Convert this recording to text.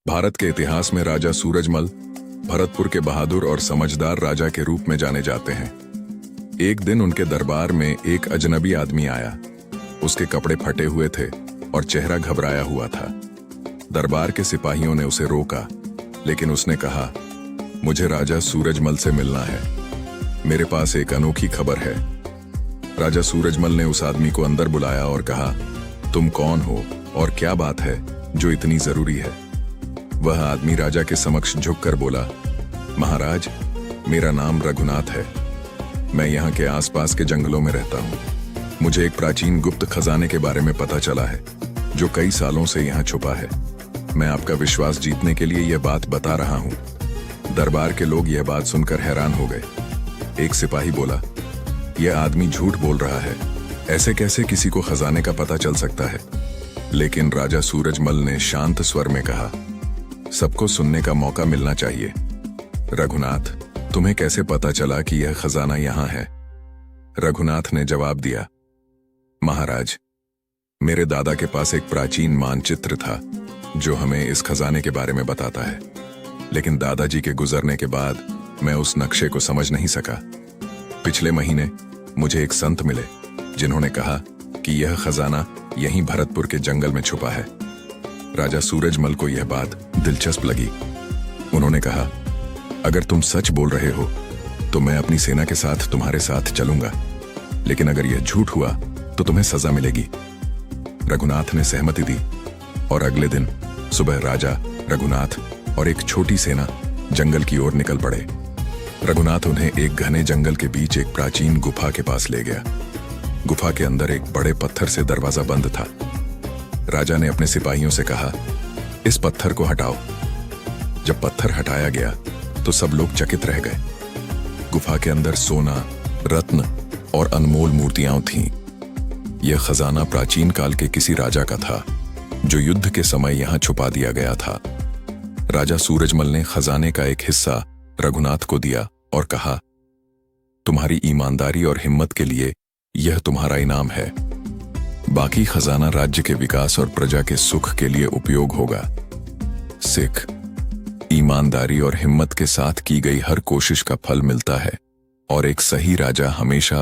भारत के इतिहास में राजा सूरजमल भरतपुर के बहादुर और समझदार राजा के रूप में जाने जाते हैं। एक दिन उनके दरबार में एक अजनबी आदमी आया। उसके कपड़े फटे हुए थे और चेहरा घबराया हुआ था। दरबार के सिपाहियों ने उसे रोका, लेकिन उसने कहा, मुझे राजा सूरजमल से मिलना है। मेरे पास एक अनोखी खबर है। राजा सूरजमल ने उस आदमी को अंदर बुलाया और कहा, तुम कौन हो और क्या बात है जो इतनी जरूरी है? वह आदमी राजा के समक्ष झुककर बोला, महाराज, मेरा नाम रघुनाथ है। मैं यहाँ के आसपास के जंगलों में रहता हूँ। मुझे एक प्राचीन गुप्त खजाने के बारे में पता चला है जो कई सालों से यहाँ छुपा है। मैं आपका विश्वास जीतने के लिए यह बात बता रहा हूँ। दरबार के लोग यह बात सुनकर हैरान हो गए। एक सिपाही बोला, यह आदमी झूठ बोल रहा है। ऐसे कैसे किसी को खजाने का पता चल सकता है? लेकिन राजा सूरजमल ने शांत स्वर में कहा, सबको सुनने का मौका मिलना चाहिए। रघुनाथ, तुम्हें कैसे पता चला कि यह खजाना यहाँ है? रघुनाथ ने जवाब दिया, महाराज, मेरे दादा के पास एक प्राचीन मानचित्र था जो हमें इस खजाने के बारे में बताता है। लेकिन दादाजी के गुजरने के बाद मैं उस नक्शे को समझ नहीं सका। पिछले महीने मुझे एक संत मिले जिन्होंने कहा कि यह खजाना यहीं भरतपुर के जंगल में छुपा है। राजा सूरजमल को यह बात दिलचस्प लगी। उन्होंने कहा, अगर तुम सच बोल रहे हो तो मैं अपनी सेना के साथ तुम्हारे साथ चलूंगा, लेकिन अगर यह झूठ हुआ तो तुम्हें सजा मिलेगी। रघुनाथ ने सहमति दी और अगले दिन सुबह राजा, रघुनाथ और एक छोटी सेना जंगल की ओर निकल पड़े। रघुनाथ उन्हें एक घने जंगल के बीच एक प्राचीन गुफा के पास ले गया। गुफा के अंदर एक बड़े पत्थर से दरवाजा बंद था। राजा ने अपने सिपाहियों से कहा, इस पत्थर को हटाओ। जब पत्थर हटाया गया तो सब लोग चकित रह गए। गुफा के अंदर सोना, रत्न और अनमोल मूर्तियां थीं। यह खजाना प्राचीन काल के किसी राजा का था जो युद्ध के समय यहां छुपा दिया गया था। राजा सूरजमल ने खजाने का एक हिस्सा रघुनाथ को दिया और कहा, तुम्हारी ईमानदारी और हिम्मत के लिए यह तुम्हारा इनाम है। बाकी खजाना राज्य के विकास और प्रजा के सुख के लिए उपयोग होगा। सिख, ईमानदारी और हिम्मत के साथ की गई हर कोशिश का फल मिलता है और एक सही राजा हमेशा